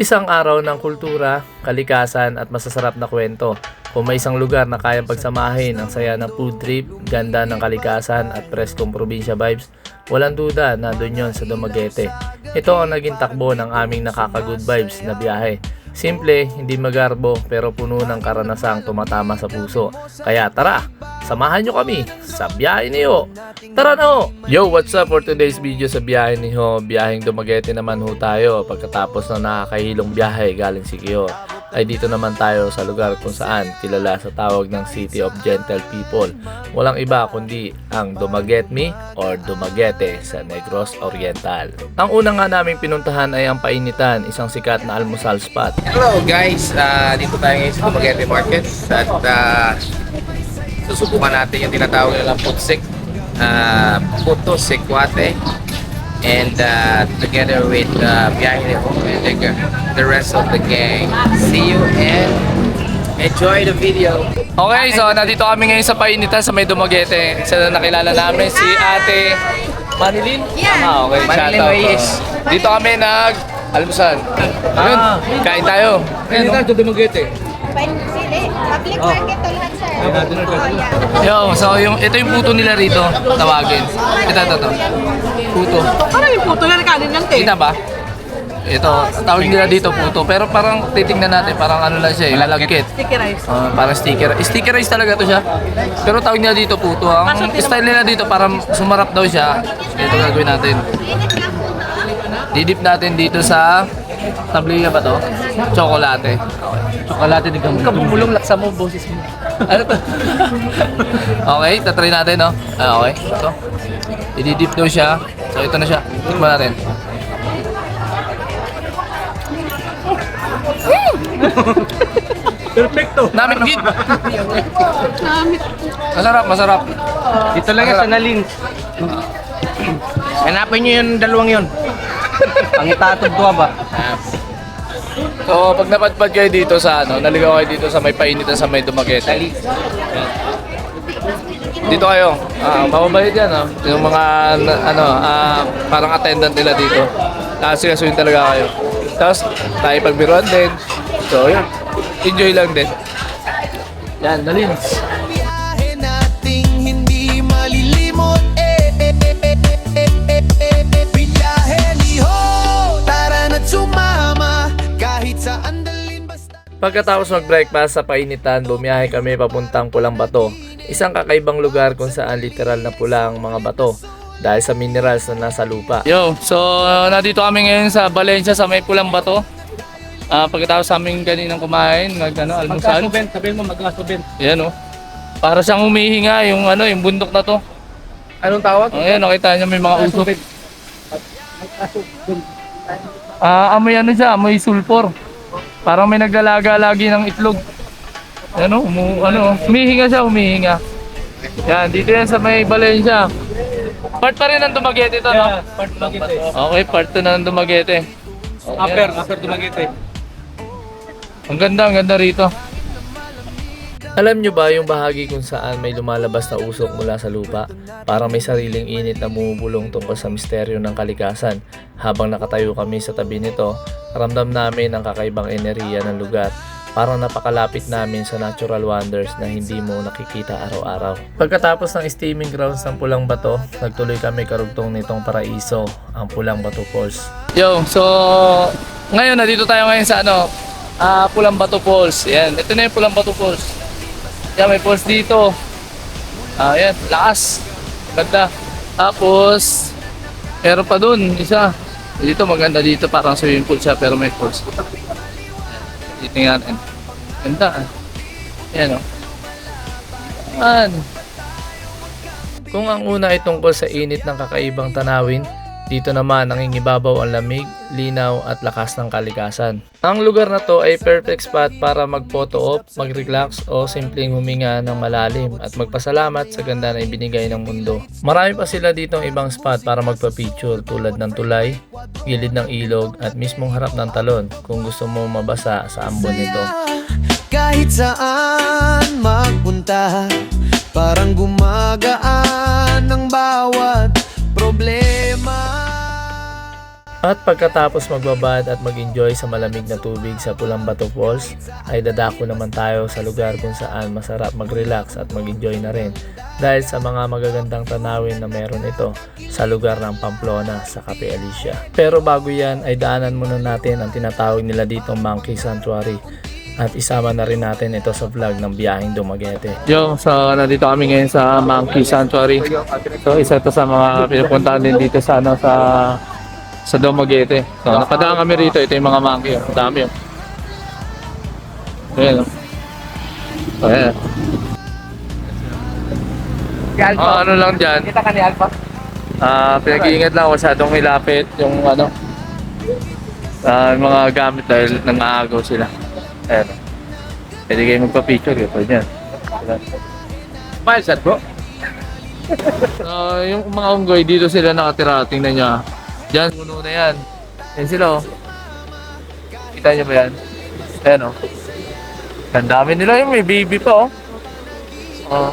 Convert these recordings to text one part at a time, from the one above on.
Isang araw ng kultura, kalikasan at masasarap na kwento. Kung may isang lugar na kayang pagsamahin ang saya ng food trip, ganda ng kalikasan at preskong probinsya vibes, walang duda na doon yon sa Dumaguete. Ito ang naging takbo ng aming nakaka-good vibes na biyahe. Simple, hindi magarbo pero puno ng karanasang tumatama sa puso. Kaya tara, samahan nyo kami sa biyahe ni Ho. Tara na ho! Yo, what's up for today's video sa biyahe ni Ho? Biyaheng Dumaguete naman ho tayo. Pagkatapos ng nakakahilong biyahe galing Siquijor, ay dito naman tayo sa lugar kung saan kilala sa tawag ng City of Gentle People. Walang iba kundi ang Dumaguete or Dumaguete sa Negros Oriental. Ang unang nga naming pinuntahan ay ang Painitan, isang sikat na almusal spot. Hello guys, dito tayo ngayon sa Dumaguete Market at susubukan natin yung tinatawag nilang putsik, puto sikwate, and together with Biyahe ni Ho and the rest of the gang. See you and enjoy the video. Okay, so nandito kami ngayon sa Painitan sa may Dumaguete. Isa na nakilala namin si Ate Manilin. Yeah. Okay, Manilin shoutout. Reyes. Dito kami nag-almusal. Ayun, kain tayo. Ayun tayo sa Dumaguete. Public market to lahat, sir. Oh, yeah. Yo, so ito yung puto nila rito, tawagin. Ito. Puto. Parang yung puto na kanin lang, te. Kita ba? Ito, tawag nila dito puto. Pero parang titingnan natin, parang ano lang siya, lalagkit. Sticky rice. Parang sticker. Sticker rice talaga to siya. Pero tawag nila dito puto. Ang style nila dito, parang sumarap daw siya. Ito gagawin natin. Didip natin dito sa tablilla ba to? Chocolate. Chocolate ni Gambo. Kabumulong laksa mo, boses mo. Ano to? Okay, tatry natin, no? Okay, ito. Ididip daw siya. So, ito na siya. Tikman natin. Perfecto. Namit gid. Masarap. Dito lang yan sa Nalin. Hanapin nyo yung dalawang yun. Ang itatod ko ba? So, pag napadpad kayo dito sa naligaw kayo dito sa may Painitan sa may Dumaguete. Dito kayo. Mababait yan, no? Yung mga parang attendant nila dito. Kasi kasuyin talaga kayo. Tapos, tayo pagbiruan din. So, yun. Enjoy lang din. Yan, dalins. Biyahe nating hindi malilimot. Biyahe ni Ho, tara na't sumama kahit saan dalhin basta. Pagkatapos mag-breakfast sa Painitan, bumiyahe kami papuntang Pulang Bato. Isang kakaibang lugar kung saan literal na pula ang mga bato dahil sa minerals na nasa lupa. Yo, so nandito kami ngayon sa Valencia sa may Pulang Bato. Pagkatapos sa aming kaninang kumain, almusal. Sabihin mo mag-asubin. Yan oh. Para siyang humihinga yung yung bundok na to. Anong tawag? Ayan, nakita niyo may mga usok. Amoy siya, amoy sulfur. Parang may naglalaga lagi ng itlog. Humihinga siya, humihinga. Yan, dito yan sa may Valencia. Part pa rin ng Dumaguete ito, no? Part Dumaguete. Okay, part 2 na ng Dumaguete. Okay. Upper Dumaguete. Ang ganda rito. Alam nyo ba yung bahagi kung saan may lumalabas na usok mula sa lupa? Parang may sariling init na bumubulong tungkol sa misteryo ng kalikasan. Habang nakatayo kami sa tabi nito, ramdam namin ang kakaibang enerhiya ng lugar. Parang napakalapit namin sa natural wonders na hindi mo nakikita araw-araw. Pagkatapos ng steaming grounds ng Pulang Bato, nagtuloy kami karugtong nitong paraiso, ang Pulang Bato Falls. Yo, so ngayon nandito tayo ngayon sa Pulang Bato Falls. Yan, ito na yung Pulang Bato Falls. Yan, may falls dito. Yan, lakas. Ganda. Tapos, meron pa dun, isa. Dito, maganda dito. Parang swimming pool siya, pero may falls. Dito natin. Ganda. Yan, o. Yan. Kung ang una ay tungkol sa init ng kakaibang tanawin, dito naman nangingibabaw ang lamig, linaw at lakas ng kalikasan. Ang lugar na to ay perfect spot para mag-photo op, mag-relax o simpleng huminga ng malalim at magpasalamat sa ganda na ibinigay ng mundo. Marami pa sila ditong ibang spot para magpa-picture tulad ng tulay, gilid ng ilog at mismong harap ng talon kung gusto mo mabasa sa ambon nito. Kahit saan magpunta, parang gumagaan ang bawat problema. At pagkatapos magbabad at mag-enjoy sa malamig na tubig sa Pulang Bato Falls, ay dadako naman tayo sa lugar kung saan masarap mag-relax at mag-enjoy na rin dahil sa mga magagandang tanawin na meron ito sa lugar ng Pamplona sa Cafe Alicia. Pero bago yan ay daanan muna natin ang tinatawag nila dito Monkey Sanctuary at isama na rin natin ito sa vlog ng biyaheng Dumaguete. Nandito kami ngayon sa Monkey Sanctuary. So isa ito sa mga pinupuntahan din dito sa sa Dumaguete. So nakadaan kami rito, ito yung mga monkey. Ang dami yun. Ayan o. So ayan. Ano lang dyan. Kita ka ni Alpha? Pinag-iingat lang, masyadong ilapit yung mga gamit dahil nangaagaw sila. Ayan. Pwede kayo magpa-picture yun. Pwede yan. Miles at bro? Yung mga unggoy, dito sila nakatira. Tingnan nyo. Diyan, puno na yan. Yan sila oh. Kita nyo ba yan? Ayan oh. Ang dami nila yung may baby pa oh.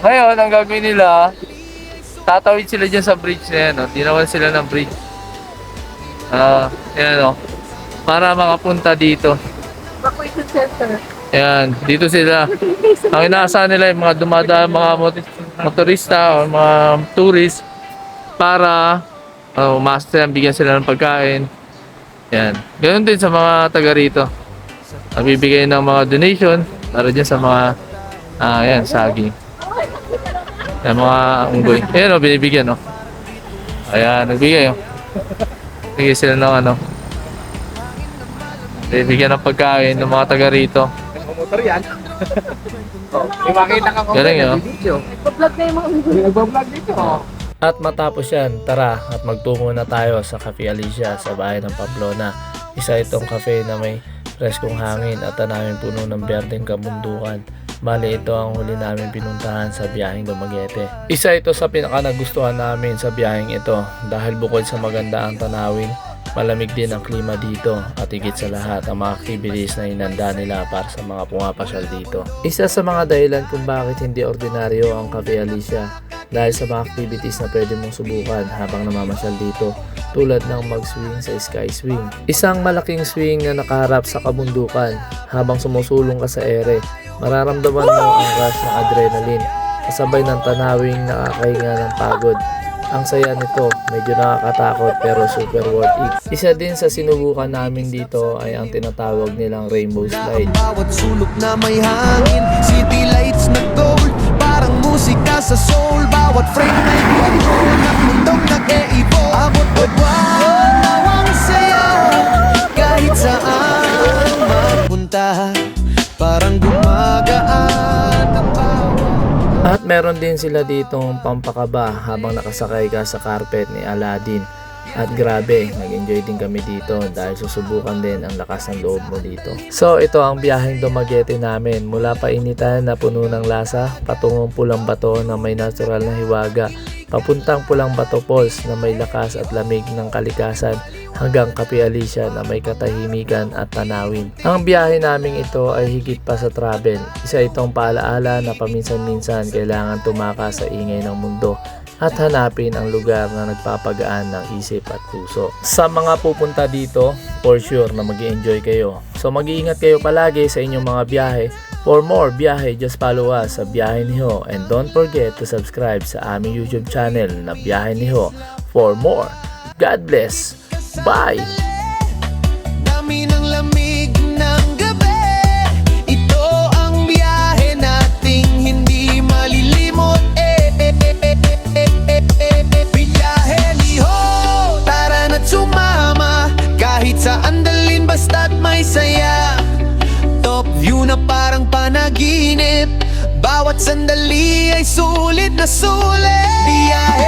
Ngayon, ang gagawin nila, tatawid sila dyan sa bridge na yan oh. Tinawan sila ng bridge. Ayan oh. Para makapunta dito. Evacuation center. Ayan, dito sila. Ang inaasahan nila yung mga dumadaan, mga motorista o mga tourist para umaster, bigyan sila ng pagkain. Yan. Ganoon din sa mga taga rito. Nagbibigay ng mga donation para dyan sa mga yan, saging. Yan, mga unggoy. Ayan o, binibigyan o. Ayan, nagbigay o. Bigyan sila ng bibigyan ng pagkain ng mga taga rito. Motor yan. May makita ka ko. Galing yun. Nagpa-vlog na yung mga unggoy. Nagbablog dito. At matapos yan, tara at magtungo na tayo sa Cafe Alicia sa bahay ng Pamplona. Isa itong cafe na may preskong hangin at tanawing puno ng berdeng kabundukan. Bali ito ang huli namin pinuntahan sa biyaheng Dumaguete. Isa ito sa pinaka nagustuhan namin sa biyaheng ito dahil bukod sa maganda ang tanawin, malamig din ang klima dito at higit sa lahat ang mga activities na inanda nila para sa mga pumapasyal dito. Isa sa mga dahilan kung bakit hindi ordinaryo ang Cafe Alicia dahil sa mga activities na pwede mong subukan habang namamasyal dito tulad ng mag-swing sa Sky Swing. Isang malaking swing na nakaharap sa kabundukan habang sumusulong ka sa ere. Mararamdaman mo ang rush ng adrenaline kasabay ng tanawing nakakahinga ng pagod. Ang saya nito, medyo nakakatakot pero super worth it. Isa din sa sinubukan namin dito ay ang tinatawag nilang Rainbow Slide. Bawat sulok na may hangin, city lights na gold, parang musika sa soul. Bawat frame na control, ng mundong nag-e-evolve. Abot buwan, ang saya, kahit saan magpunta, parang gumagaan ang bawat. At meron din sila ditong pampakaba habang nakasakay ka sa carpet ni Aladdin. At grabe, nag-enjoy din kami dito dahil susubukan din ang lakas ng loob mo dito. So ito ang biyaheng Dumaguete namin mula painitan na puno ng lasa patungong Pulang Bato na may natural na hiwaga, papuntang Pulang Bato Falls na may lakas at lamig ng kalikasan hanggang Cafe Alicia na may katahimikan at tanawin. Ang biyahe naming ito ay higit pa sa travel. Isa itong paalaala na paminsan-minsan kailangan tumakas sa ingay ng mundo at hanapin ang lugar na nagpapagaan ng isip at puso. Sa mga pupunta dito, for sure na mag-i-enjoy kayo. So mag-iingat kayo palagi sa inyong mga biyahe. For more biyahe, just follow us sa Biyahe ni Ho and don't forget to subscribe sa aming YouTube channel na Biyahe ni Ho for more. God bless! Bye! Dami ng lamig ng gabi, ito ang biyahe nating hindi malilimot. Biyahe ni Ho, tara na't sumama, kahit saan dalhin basta't may saya. Top view na parang panaginip, bawat sandali ay sulit na sulit. Biyahe